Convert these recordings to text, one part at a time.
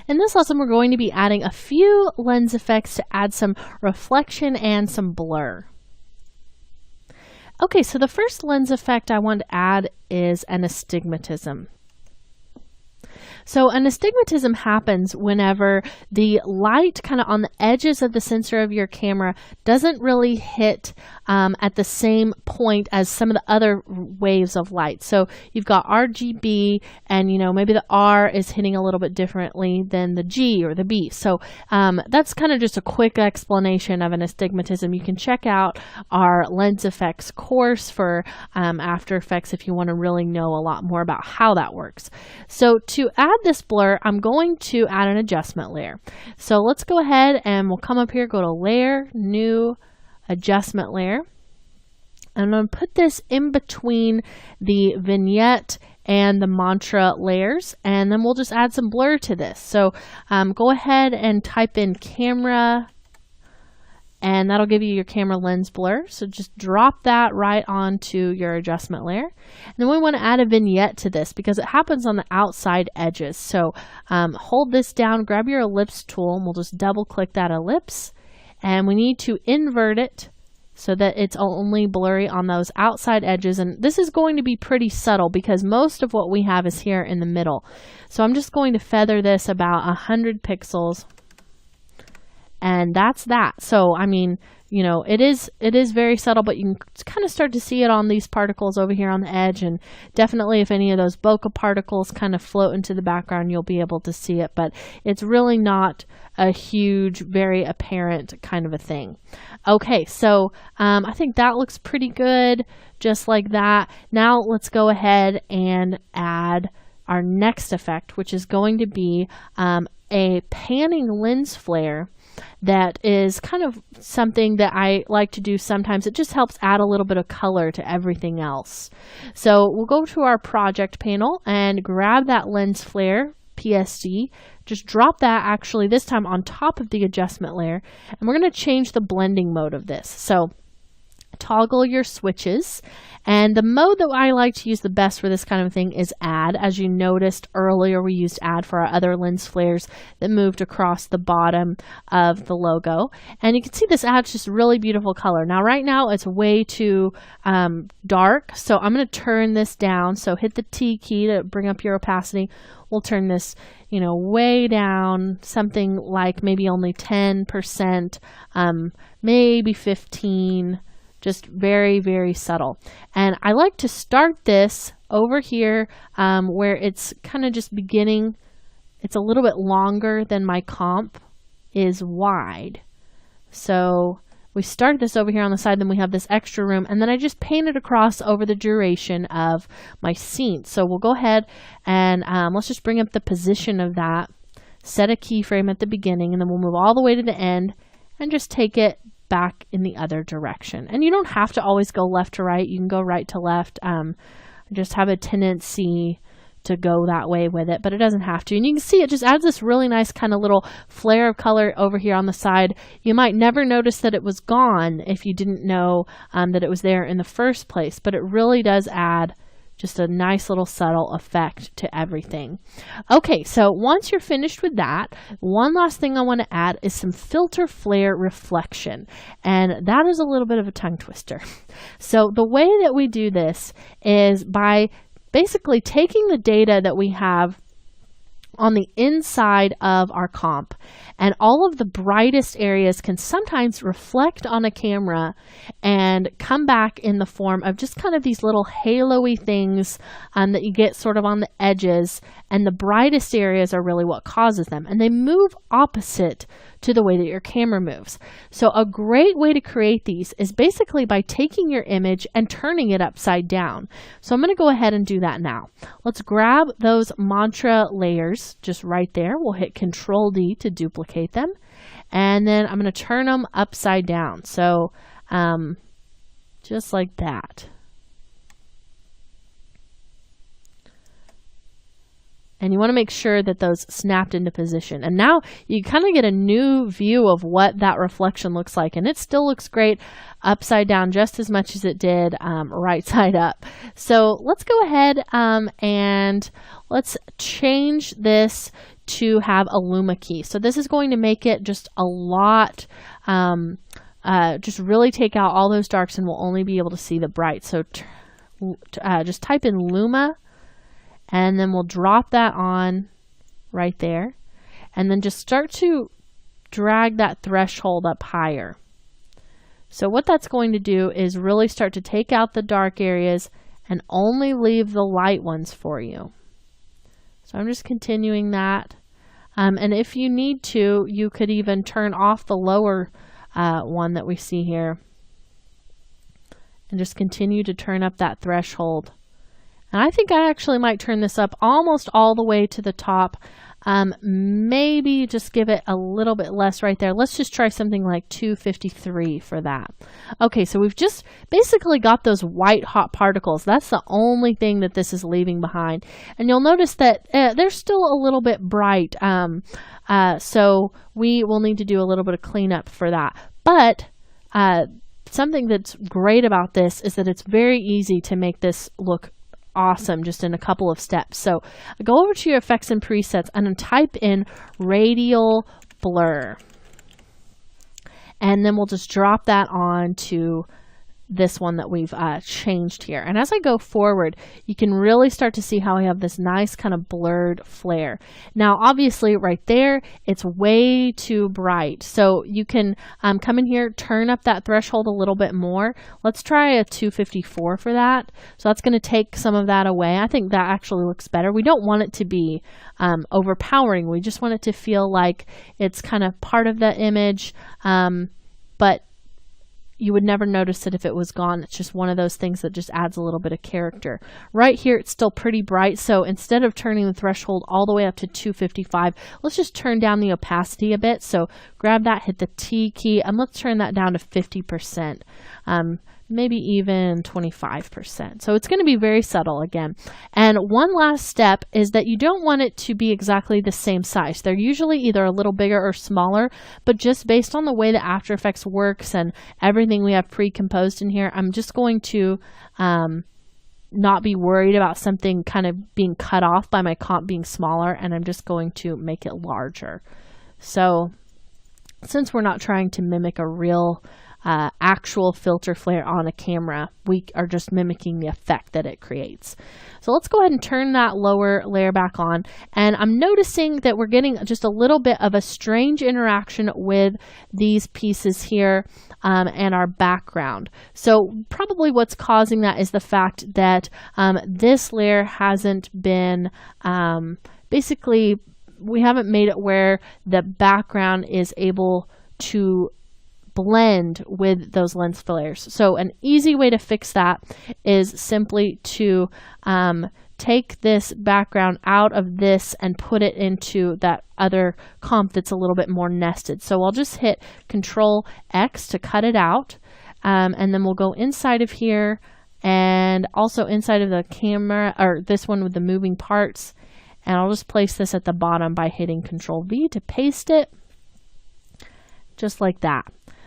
In this lesson, we're going to be adding a few lens effects to add some reflection and some blur. Okay, so the first lens effect I want to add is an astigmatism. So an astigmatism happens whenever the light kind of on the edges of the sensor of your camera doesn't really hit at the same point as some of the other waves of light. So you've got RGB and maybe the R is hitting a little bit differently than the G or the B. So that's kind of just a quick explanation of an astigmatism. You can check out our lens effects course for After Effects if you want to really know a lot more about how that works. So to add this blur, I'm going to add an adjustment layer. So let's go ahead and we'll come up here, go to Layer, New, Adjustment Layer. I'm going to put this in between the vignette and the mantra layers, and then we'll just add some blur to this. So go ahead and type in camera, and that'll give you your camera lens blur. So just drop that right onto your adjustment layer. And then we want to add a vignette to this because it happens on the outside edges. So hold this down, grab your ellipse tool, and we'll just double click that ellipse. And we need to invert it so that it's only blurry on those outside edges. And this is going to be pretty subtle because most of what we have is here in the middle. So I'm just going to feather this about 100 pixels. And that's that. So, I mean, it is very subtle, but you can kind of start to see it on these particles over here on the edge. And definitely if any of those bokeh particles kind of float into the background, you'll be able to see it. But it's really not a huge, very apparent kind of a thing. Okay, so I think that looks pretty good, just like that. Now let's go ahead and add our next effect, which is going to be a panning lens flare. That is kind of something that I like to do sometimes. It just helps add a little bit of color to everything else. So we'll go to our project panel and grab that lens flare PSD. Just drop that actually this time on top of the adjustment layer. And we're going to change the blending mode of this. So toggle your switches. And the mode that I like to use the best for this kind of thing is add. As you noticed earlier, we used add for our other lens flares that moved across the bottom of the logo. And you can see this adds just really beautiful color. Now right now it's way too dark, so I'm going to turn this down. So hit the T key to bring up your opacity. We'll turn this way down, something like maybe only 10%, maybe 15%. Just very, very subtle. And I like to start this over here where it's kind of just beginning. It's a little bit longer than my comp is wide. So we start this over here on the side, then we have this extra room, and then I just paint it across over the duration of my scene. So we'll go ahead and let's just bring up the position of that, set a keyframe at the beginning, and then we'll move all the way to the end and just take it back in the other direction. And you don't have to always go left to right. You can go right to left. I just have a tendency to go that way with it, but it doesn't have to. And you can see it just adds this really nice kind of little flare of color over here on the side. You might never notice that it was gone if you didn't know that it was there in the first place, but it really does add just a nice little subtle effect to everything. Okay, so once you're finished with that, one last thing I want to add is some filter flare reflection. And that is a little bit of a tongue twister. So the way that we do this is by basically taking the data that we have on the inside of our comp, and all of the brightest areas can sometimes reflect on a camera and come back in the form of just kind of these little halo-y things that you get sort of on the edges, and the brightest areas are really what causes them, and they move opposite to the way that your camera moves. So a great way to create these is basically by taking your image and turning it upside down. So I'm going to go ahead and do that now. Let's grab those mantra layers just right there. We'll hit Control D to duplicate them. And then I'm going to turn them upside down. So just like that. And you want to make sure that those snapped into position. And now you kind of get a new view of what that reflection looks like. And it still looks great upside down just as much as it did right side up. So let's go ahead and let's change this to have a Luma key. So this is going to make it just a lot, just really take out all those darks, and we'll only be able to see the bright. So just type in Luma, and then we'll drop that on right there, and then just start to drag that threshold up higher. So what that's going to do is really start to take out the dark areas and only leave the light ones for you. So I'm just continuing that. And if you need to, you could even turn off the lower one that we see here and just continue to turn up that threshold. And I think I actually might turn this up almost all the way to the top. Maybe just give it a little bit less right there. Let's just try something like 253 for that. Okay, so we've just basically got those white hot particles. That's the only thing that this is leaving behind. And you'll notice that they're still a little bit bright. So we will need to do a little bit of cleanup for that. But something that's great about this is that it's very easy to make this look awesome just in a couple of steps. So go over to your effects and presets and then type in radial blur, and then we'll just drop that on to this one that we've changed here. And as I go forward, you can really start to see how I have this nice kind of blurred flare. Now obviously right there it's way too bright, so you can come in here, turn up that threshold a little bit more. Let's try a 254 for that. So that's going to take some of that away. I think that actually looks better. We don't want it to be overpowering. We just want it to feel like it's kind of part of the image, but you would never notice it if it was gone. It's just one of those things that just adds a little bit of character. Right here, it's still pretty bright. So instead of turning the threshold all the way up to 255, let's just turn down the opacity a bit. So grab that, hit the T key, and let's turn that down to 50%. Maybe even 25%. So it's going to be very subtle again. And one last step is that you don't want it to be exactly the same size. They're usually either a little bigger or smaller, but just based on the way that After Effects works and everything we have pre-composed in here, I'm just going to not be worried about something kind of being cut off by my comp being smaller, and I'm just going to make it larger. So since we're not trying to mimic a real actual filter flare on a camera, we are just mimicking the effect that it creates. So let's go ahead and turn that lower layer back on, and I'm noticing that we're getting just a little bit of a strange interaction with these pieces here and our background. So probably what's causing that is the fact that this layer hasn't been basically, we haven't made it where the background is able to blend with those lens flares. So an easy way to fix that is simply to take this background out of this and put it into that other comp that's a little bit more nested. So I'll just hit Control X to cut it out, and then we'll go inside of here and also inside of the camera, or this one with the moving parts, and I'll just place this at the bottom by hitting Control V to paste it, just like that.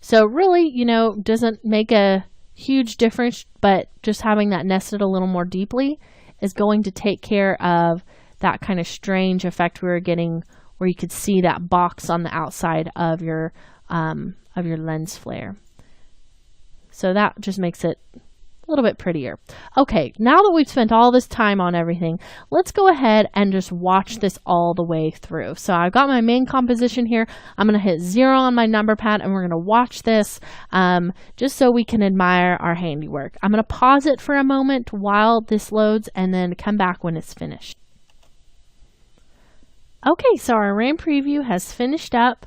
So really, you know, doesn't make a huge difference, but just having that nested a little more deeply is going to take care of that kind of strange effect we were getting where you could see that box on the outside of your lens flare. So that just makes it a little bit prettier. Okay, now that we've spent all this time on everything, let's go ahead and just watch this all the way through. So I've got my main composition here. I'm going to hit 0 on my number pad, and we're going to watch this just so we can admire our handiwork. I'm going to pause it for a moment while this loads and then come back when it's finished. Okay, so our RAM preview has finished up,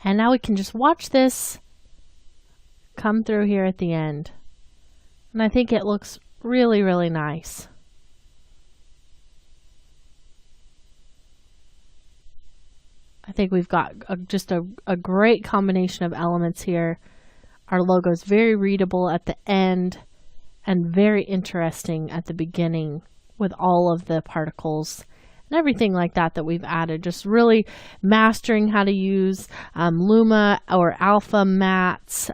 and now we can just watch this come through here at the end. And I think it looks really, really nice. I think we've got just a great combination of elements here. Our logo is very readable at the end and very interesting at the beginning with all of the particles and everything like that that we've added. Just really mastering how to use Luma or Alpha mats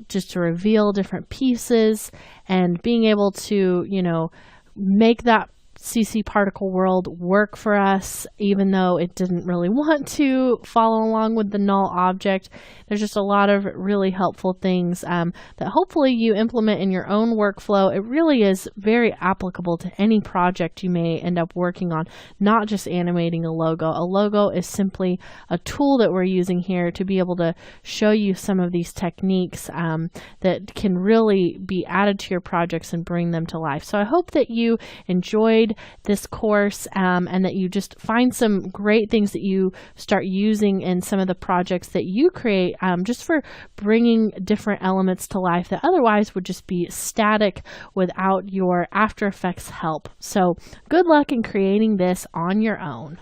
just to reveal different pieces, and being able to, you know, make that CC particle world work for us, even though it didn't really want to follow along with the null object. There's just a lot of really helpful things that hopefully you implement in your own workflow. It really is very applicable to any project you may end up working on, not just animating a logo. A logo is simply a tool that we're using here to be able to show you some of these techniques that can really be added to your projects and bring them to life. So I hope that you enjoyed this course and that you just find some great things that you start using in some of the projects that you create, just for bringing different elements to life that otherwise would just be static without your After Effects help. So good luck in creating this on your own.